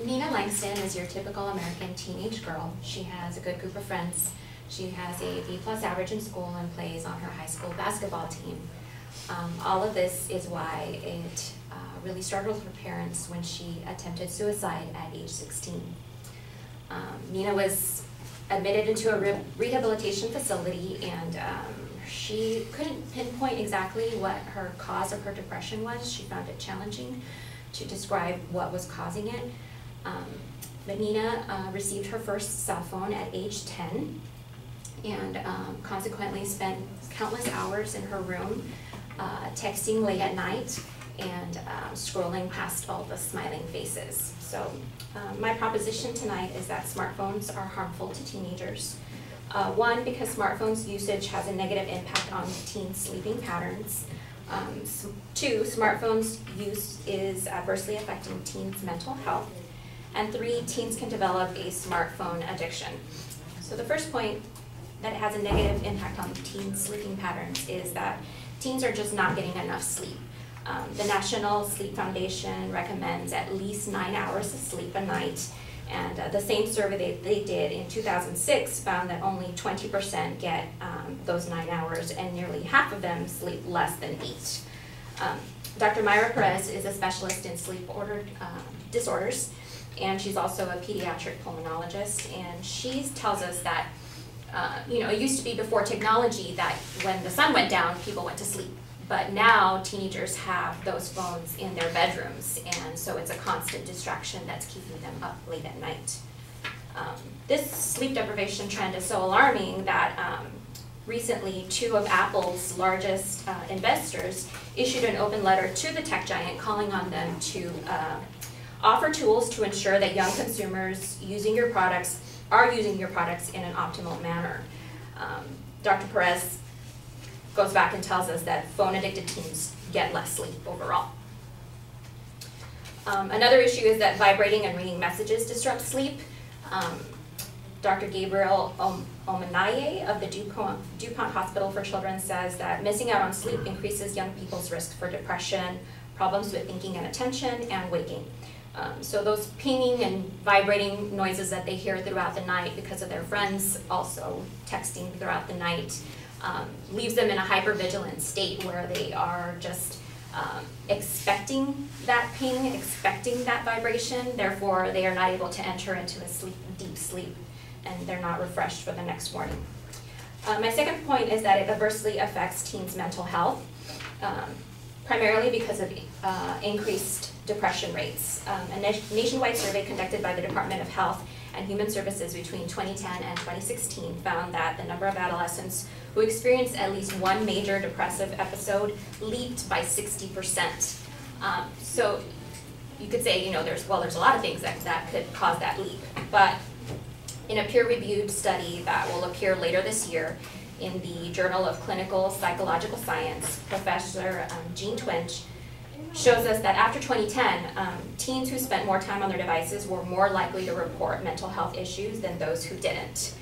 Nina Langston is your typical American teenage girl. She has a good group of friends. She has a B+ average in school and plays on her high school basketball team. All of this is why it really startled her parents when she attempted suicide at age 16. Nina was admitted into a rehabilitation facility, and she couldn't pinpoint exactly what her cause of her depression was. She found it challenging to describe what was causing it. But Nina received her first cell phone at age 10 and consequently spent countless hours in her room texting late at night and scrolling past all the smiling faces. So my proposition tonight is that smartphones are harmful to teenagers. One, because smartphones usage has a negative impact on teens' sleeping patterns. Two, smartphones use is adversely affecting teens' mental health. And three, teens can develop a smartphone addiction. So the first point that it has a negative impact on teens' sleeping patterns is that teens are just not getting enough sleep. The National Sleep Foundation recommends at least 9 hours of sleep a night, and the same survey they did in 2006 found that only 20% get those 9 hours, and nearly half of them sleep less than 8. Dr. Myra Perez is a specialist in sleep disorders, and she's also a pediatric pulmonologist, and she tells us that it used to be before technology that when the sun went down, people went to sleep. But now teenagers have those phones in their bedrooms, and so it's a constant distraction that's keeping them up late at night. This sleep deprivation trend is so alarming that recently 2 of Apple's largest investors issued an open letter to the tech giant calling on them to offer tools to ensure that young consumers are using your products in an optimal manner. Dr. Perez goes back and tells us that phone-addicted teens get less sleep overall. Another issue is that vibrating and ringing messages disrupt sleep. Dr. Gabriel Omanaye of the DuPont Hospital for Children says that missing out on sleep increases young people's risk for depression, problems with thinking and attention, and waking. So those pinging and vibrating noises that they hear throughout the night because of their friends also texting throughout the night leaves them in a hypervigilant state where they are just expecting that ping, expecting that vibration. Therefore, they are not able to enter into a deep sleep, and they're not refreshed for the next morning. My second point is that it adversely affects teens' mental health, primarily because of increased depression rates. A nationwide survey conducted by the Department of Health and Human Services between 2010 and 2016 found that the number of adolescents who experienced at least one major depressive episode leaped by 60%. So you could say, there's a lot of things that could cause that leap, but in a peer-reviewed study that will appear later this year in the Journal of Clinical Psychological Science, Professor Jean Twenge shows us that after 2010, teens who spent more time on their devices were more likely to report mental health issues than those who didn't.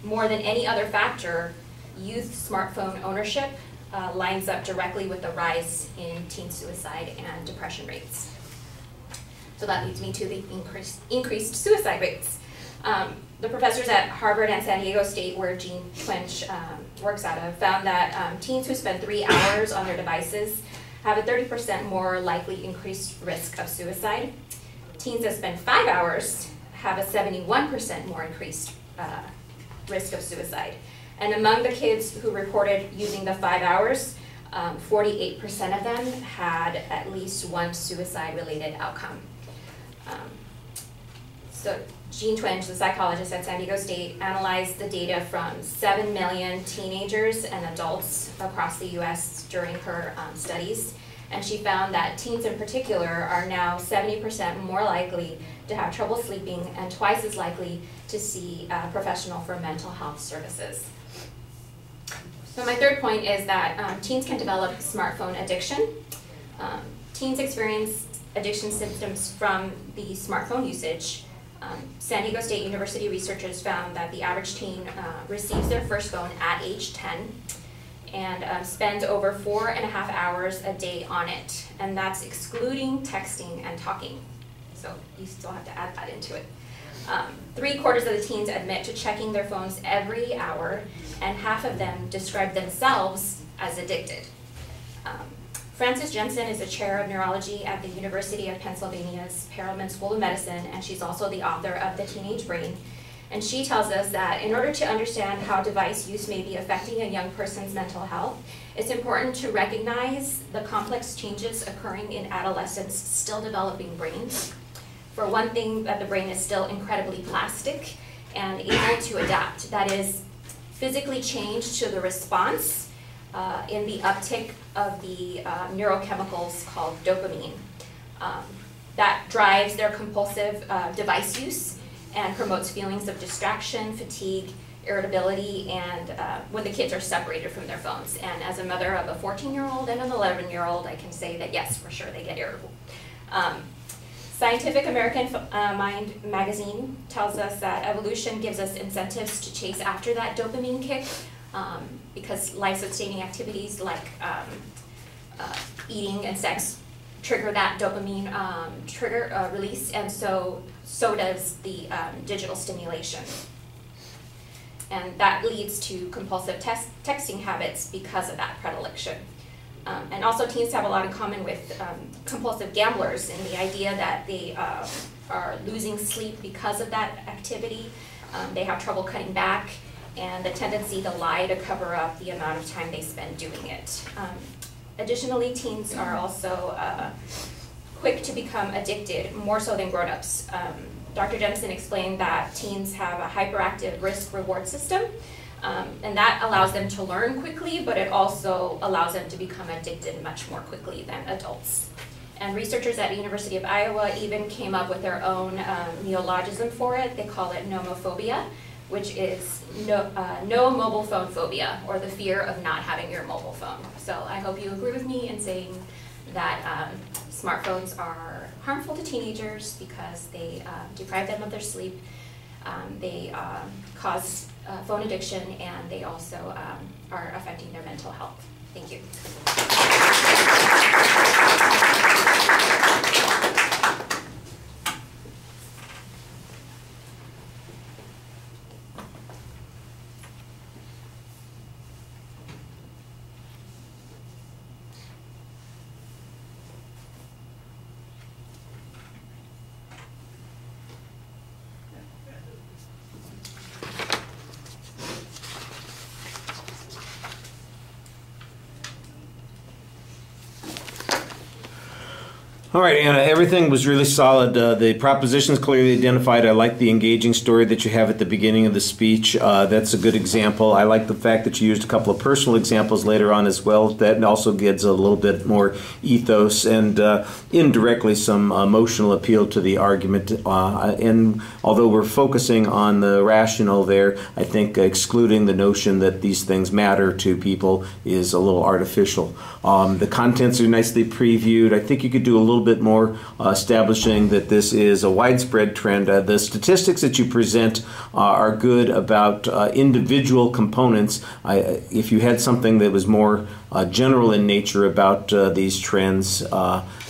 More than any other factor, youth smartphone ownership lines up directly with the rise in teen suicide and depression rates. So that leads me to the increased suicide rates. The professors at Harvard and San Diego State, where Jean Twenge works out of, found that teens who spend 3 hours on their devices have a 30% more likely increased risk of suicide. Teens that spend 5 hours have a 71% more increased risk of suicide. And among the kids who reported using the 5 hours, 48% of them had at least one suicide-related outcome. So Jean Twenge, the psychologist at San Diego State, analyzed the data from 7 million teenagers and adults across the US during her studies, and she found that teens in particular are now 70% more likely to have trouble sleeping and twice as likely to see a professional for mental health services. So my third point is that teens can develop smartphone addiction. Teens experience addiction symptoms from the smartphone usage. San Diego State University researchers found that the average teen receives their first phone at age 10 and spends over 4.5 hours a day on it, and that's excluding texting and talking. So you still have to add that into it. 3/4 of the teens admit to checking their phones every hour, and half of them describe themselves as addicted. Frances Jensen is the chair of neurology at the University of Pennsylvania's Perelman School of Medicine, and she's also the author of The Teenage Brain. And she tells us that in order to understand how device use may be affecting a young person's mental health, it's important to recognize the complex changes occurring in adolescents' still developing brains. For one thing, that the brain is still incredibly plastic and able to adapt. That is, physically change to the response in the uptick of the neurochemicals called dopamine. That drives their compulsive device use and promotes feelings of distraction, fatigue, irritability, and when the kids are separated from their phones. And as a mother of a 14-year-old and an 11-year-old, I can say that yes, for sure, they get irritable. Scientific American Mind magazine tells us that evolution gives us incentives to chase after that dopamine kick because life-sustaining activities like eating and sex trigger that dopamine release, and so does the digital stimulation. And that leads to compulsive texting habits because of that predilection. And also teens have a lot in common with compulsive gamblers in the idea that they are losing sleep because of that activity. They have trouble cutting back, and the tendency to lie to cover up the amount of time they spend doing it. Additionally, teens are also quick to become addicted, more so than grown-ups. Dr. Jensen explained that teens have a hyperactive risk-reward system, and that allows them to learn quickly, but it also allows them to become addicted much more quickly than adults. And researchers at the University of Iowa even came up with their own neologism for it. They call it nomophobia, which is no mobile phone phobia, or the fear of not having your mobile phone. So I hope you agree with me in saying that smartphones are harmful to teenagers because they deprive them of their sleep, they cause phone addiction, and they also are affecting their mental health. Thank you. All right, Anna, everything was really solid. The propositions clearly identified. I like the engaging story that you have at the beginning of the speech. That's a good example. I like the fact that you used a couple of personal examples later on as well. That also gives a little bit more ethos and indirectly some emotional appeal to the argument. And although we're focusing on the rational there, I think excluding the notion that these things matter to people is a little artificial. The contents are nicely previewed. I think you could do a little bit more establishing that this is a widespread trend. The statistics that you present are good about individual components. If you had something that was more general in nature about these trends,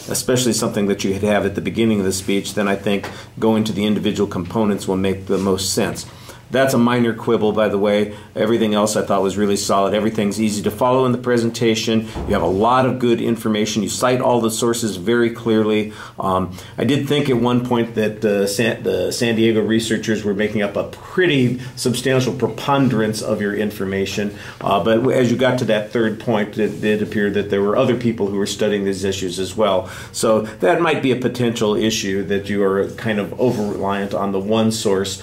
especially something that you have at the beginning of the speech, then I think going to the individual components will make the most sense. That's a minor quibble, by the way. Everything else I thought was really solid. Everything's easy to follow in the presentation. You have a lot of good information. You cite all the sources very clearly. I did think at one point that the San Diego researchers were making up a pretty substantial preponderance of your information. But as you got to that third point, it did appear that there were other people who were studying these issues as well. So that might be a potential issue, that you are kind of over-reliant on the one source.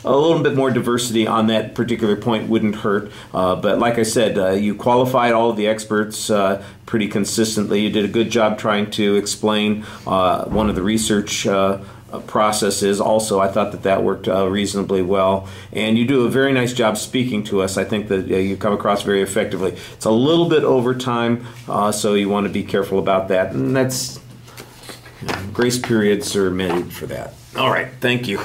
A little bit more diversity on that particular point wouldn't hurt, but like I said, you qualified all of the experts pretty consistently. You did a good job trying to explain one of the research processes. Also, I thought that worked reasonably well, and you do a very nice job speaking to us. I think that you come across very effectively. It's a little bit over time, so you want to be careful about that, and that's grace periods are made for that. All right, thank you.